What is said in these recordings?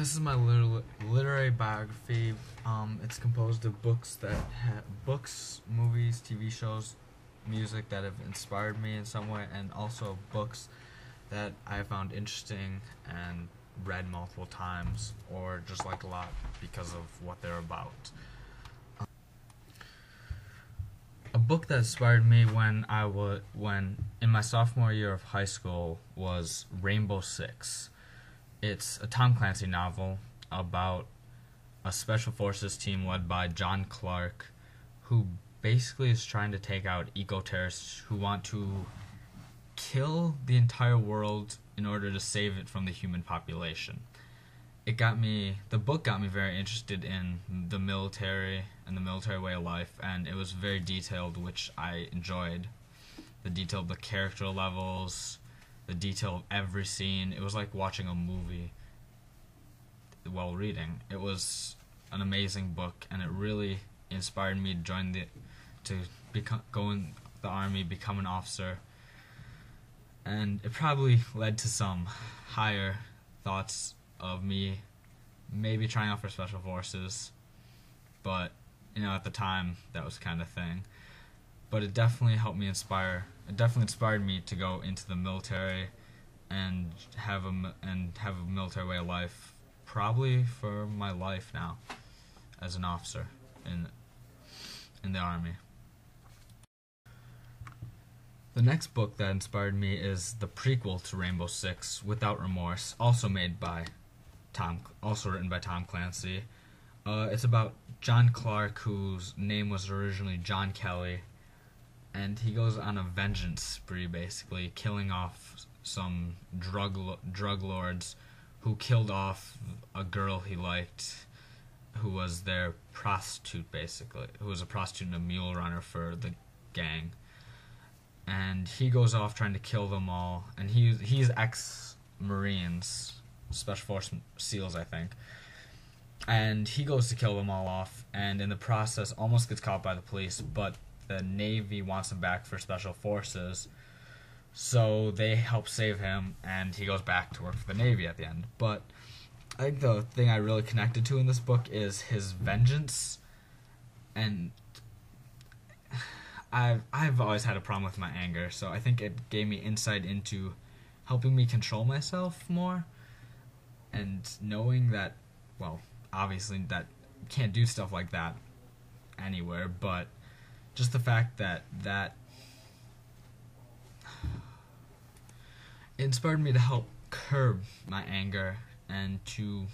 This is my literary biography. It's composed of books, movies, TV shows, music that have inspired me in some way, and also books that I found interesting and read multiple times, or just like a lot because of what they're about. A book that inspired me when in my sophomore year of high school was Rainbow Six. It's a Tom Clancy novel about a special forces team led by John Clark, who basically is trying to take out eco-terrorists who want to kill the entire world in order to save it from the human population. The book got me very interested in the military and the military way of life, and it was very detailed, which I enjoyed. The detail of the character levels, the detail of every scene. It was like watching a movie while reading. It was an amazing book, and it really inspired me to go in the army, become an officer, and it probably led to some higher thoughts of me maybe trying out for special forces, but at the time that was kind of thing. But it definitely inspired me to go into the military and have a military way of life, probably for my life now as an officer in the army. The next book that inspired me is the prequel to Rainbow Six, Without Remorse, also written by Tom Clancy. It's about John Clark, whose name was originally John Kelly, and he goes on a vengeance spree, basically killing off some drug lords who killed off a girl he liked, who was their prostitute, basically, who was a prostitute and a mule runner for the gang. And he goes off trying to kill them all, and he's ex-Marines, Special Force SEALs, I think. And he goes to kill them all off, and in the process almost gets caught by the police, but the Navy wants him back for Special Forces, so they help save him, and he goes back to work for the Navy at the end. But I think the thing I really connected to in this book is his vengeance, and I've always had a problem with my anger, so I think it gave me insight into helping me control myself more, and knowing that, well, obviously that you can't do stuff like that anywhere, but just the fact that it inspired me to help curb my anger and to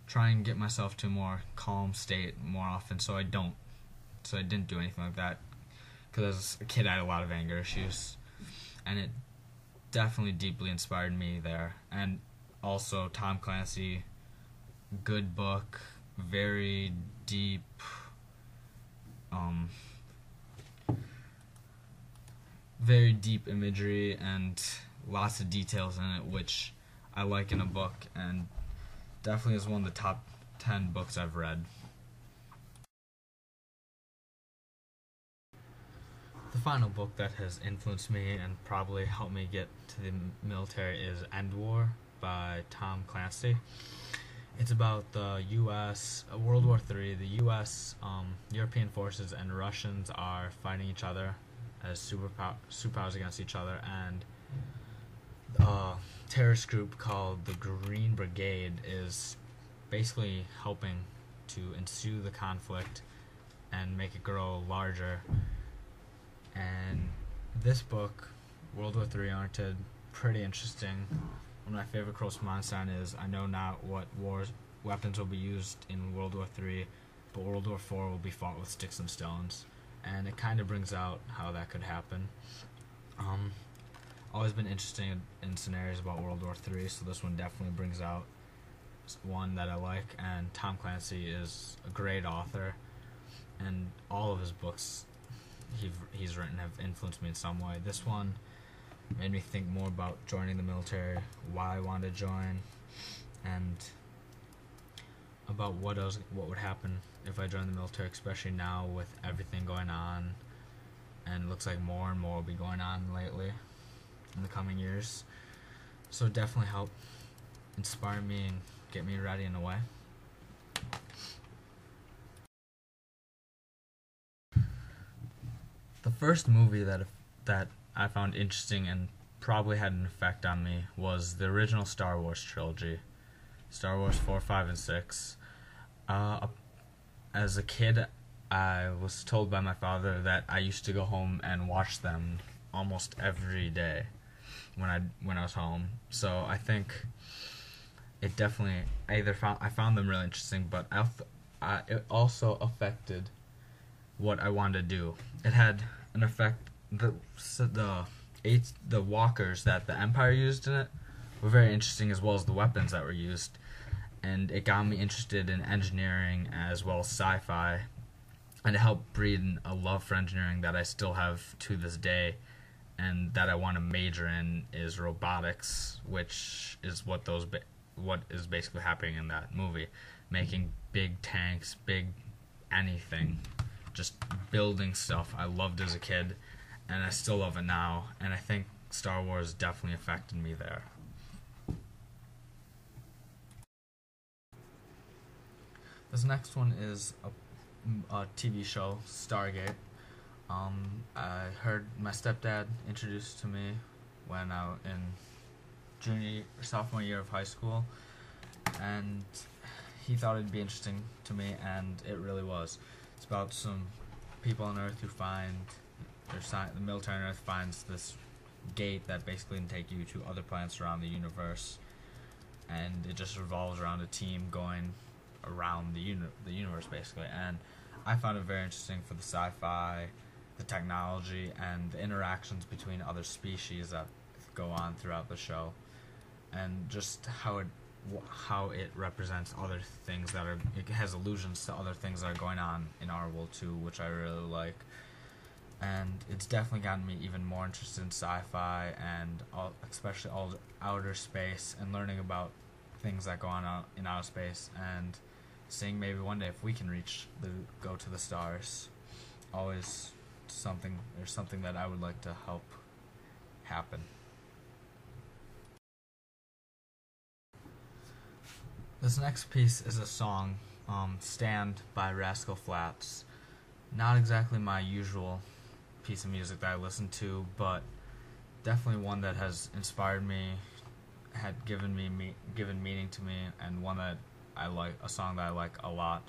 try and get myself to a more calm state more often, so I didn't do anything like that. Because as a kid I had a lot of anger issues, and it definitely deeply inspired me there. And also Tom Clancy, good book, very deep, very deep imagery and lots of details in it, which I like in a book, and definitely is one of the top 10 books I've read. The final book that has influenced me and probably helped me get to the military is End War by Tom Clancy. It's about the U.S., World War III. The U.S., European forces, and Russians are fighting each other as superpowers against each other, and a terrorist group called the Green Brigade is basically helping to ensue the conflict and make it grow larger. And this book, World War III Unlimited, pretty interesting. One of my favorite quotes from Einstein is, "I know not what weapons will be used in World War III, but World War IV will be fought with sticks and stones." And it kind of brings out how that could happen. Always been interested in scenarios about World War III, so this one definitely brings out one that I like. And Tom Clancy is a great author, and all of his books he's written have influenced me in some way. This one made me think more about joining the military, why I wanted to join, and about what would happen if I joined the military, especially now with everything going on, and it looks like more and more will be going on lately in the coming years. So it definitely helped inspire me and get me ready in a way. The first movie that I found interesting and probably had an effect on me was the original Star Wars trilogy, Star Wars 4, 5, and 6. As a kid, I was told by my father that I used to go home and watch them almost every day when I was home. So I think it definitely I found them really interesting, but it also affected what I wanted to do. It had an effect. The walkers that the Empire used in it were very interesting, as well as the weapons that were used, and it got me interested in engineering as well as sci-fi, and it helped breed a love for engineering that I still have to this day, and that I want to major in is robotics, which is what is basically happening in that movie, making big tanks, big anything, just building stuff I loved as a kid, and I still love it now, and I think Star Wars definitely affected me there. This next one is a TV show, Stargate. I heard my stepdad introduced to me when I was in junior or sophomore year of high school, and he thought it'd be interesting to me, and it really was. It's about some people on Earth who the military on Earth finds this gate that basically can take you to other planets around the universe, and it just revolves around a team going around the universe basically. And I found it very interesting for the sci-fi, the technology, and the interactions between other species that go on throughout the show, and just how it represents other things it has allusions to other things that are going on in our world too, which I really like. And it's definitely gotten me even more interested in sci-fi, and especially all outer space, and learning about things that go on out in outer space, and seeing maybe one day if we can go to the stars. Always something that I would like to help happen. This next piece is a song, Stand by Rascal Flatts. Not exactly my usual piece of music that I listen to, but definitely one that has inspired me, had given meaning to me, and one that I like, a song that I like a lot.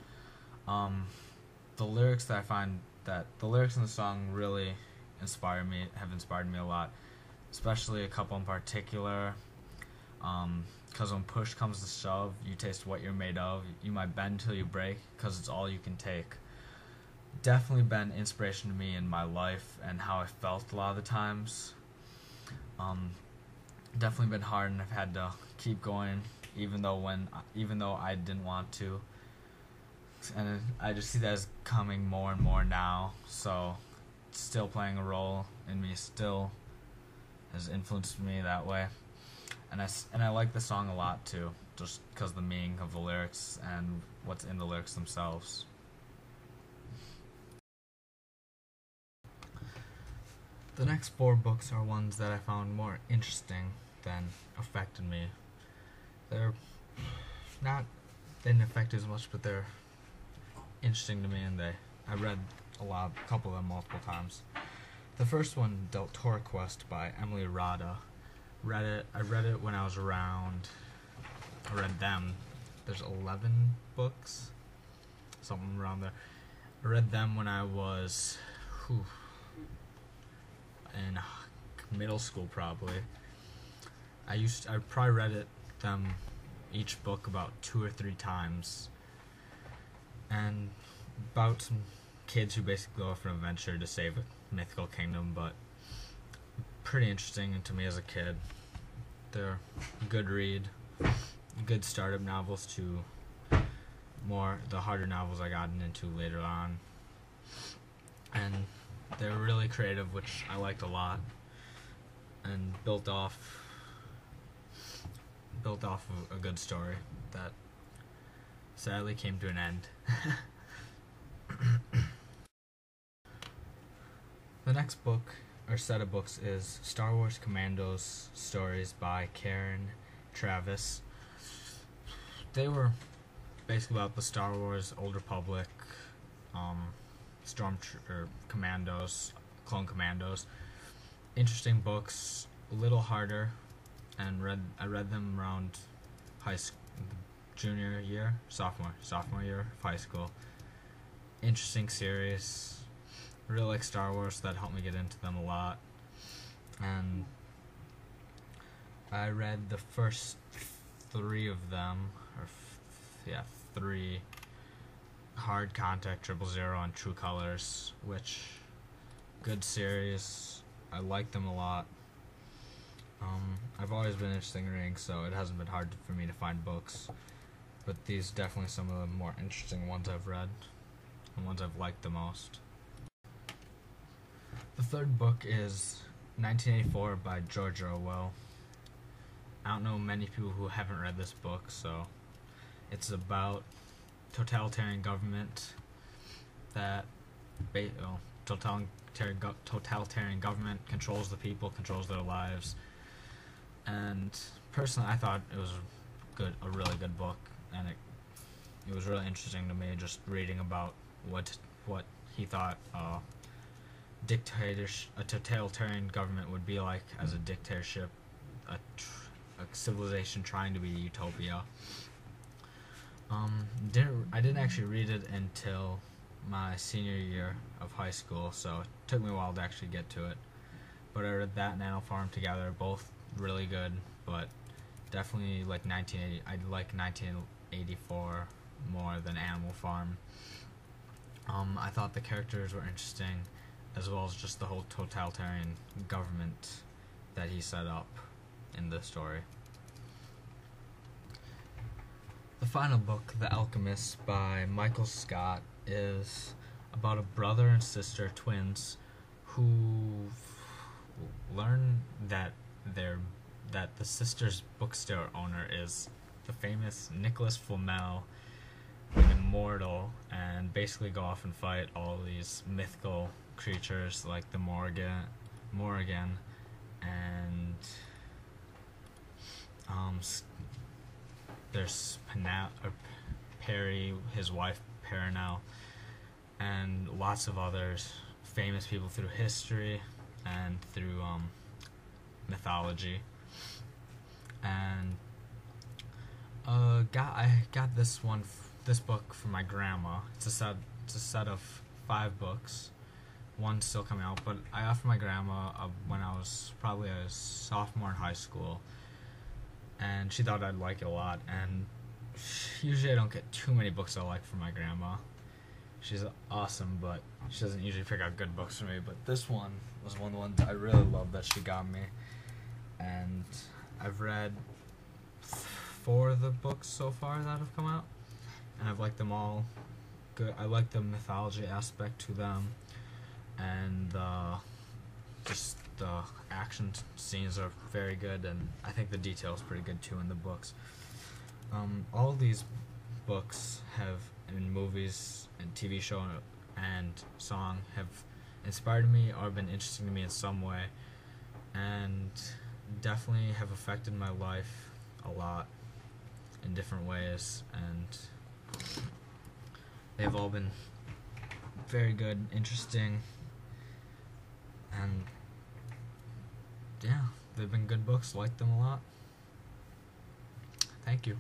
The lyrics in the song really have inspired me a lot, especially a couple in particular. Because when push comes to shove, you taste what you're made of. You might bend till you break, because it's all you can take. Definitely been inspiration to me in my life and how I felt a lot of the times. Definitely been hard, and I've had to keep going, even though I didn't want to. And I just see that as coming more and more now. So, it's still playing a role in me, still has influenced me that way. And I like the song a lot too, just because the meaning of the lyrics and what's in the lyrics themselves. The next 4 books are ones that I found more interesting than affected me. They didn't affect as much, but they're interesting to me, and I read a couple of them multiple times. The first one, Del Toro Quest by Emily Rada. I read it when I was around. I read them. There's 11 books, something around there. I read them when I was in middle school, probably. I probably read them each book about 2 or 3 times, and about some kids who basically go off on an adventure to save a mythical kingdom, but pretty interesting to me as a kid. They're a good read, good startup novels to the harder novels I gotten into later on, and they're really creative, which I liked a lot, and built off of a good story that sadly came to an end. The next book or set of books is Star Wars Commandos Stories by Karen Travis. they were basically about the Star Wars Old Republic, Stormtrooper Commandos, Clone Commandos. Interesting books, a little harder, and I read them around high school, sophomore year of high school. Interesting series. Really like Star Wars, so that helped me get into them a lot. And I read the first 3 of them, three: Hard Contact, 000, and True Colors, which, good series. I like them a lot. I've always been interested in reading, so it hasn't been hard for me to find books. But these are definitely some of the more interesting ones I've read, and ones I've liked the most. The third book is 1984 by George Orwell. I don't know many people who haven't read this book, so it's about totalitarian government that totalitarian government controls the people, controls their lives. And personally, I thought it was a really good book, and it was really interesting to me just reading about what he thought a totalitarian government would be like as a dictatorship, a civilization trying to be a utopia. I didn't actually read it until my senior year of high school, so it took me a while to actually get to it. But I read that and Animal Farm together, both really good, but definitely like 1980. I like 1984 more than Animal Farm. I thought the characters were interesting, as well as just the whole totalitarian government that he set up in the story. The final book, The Alchemist by Michael Scott, is about a brother and sister, twins, who learn that the sister's bookstore owner is the famous Nicholas Flamel, an immortal, and basically go off and fight all these mythical creatures like the Morrigan, and there's Perry, his wife Perenelle, and lots of others, famous people through history and through mythology. And I got this book from my grandma. It's a set of 5 books. One's still coming out, but I got from my grandma when I was probably a sophomore in high school, and she thought I'd like it a lot. And usually I don't get too many books I like from my grandma. She's awesome, but she doesn't usually pick out good books for me. But this one was one of the ones I really loved that she got me, and I've read 4 of the books so far that have come out, and I've liked them all. Good. I like the mythology aspect to them, and just the action scenes are very good, and I think the detail is pretty good too in the books. All these books have, in movies and TV show and song, have inspired me or been interesting to me in some way, and definitely have affected my life a lot in different ways, and they've all been very good, interesting, and yeah, they've been good books. Like them a lot. Thank you.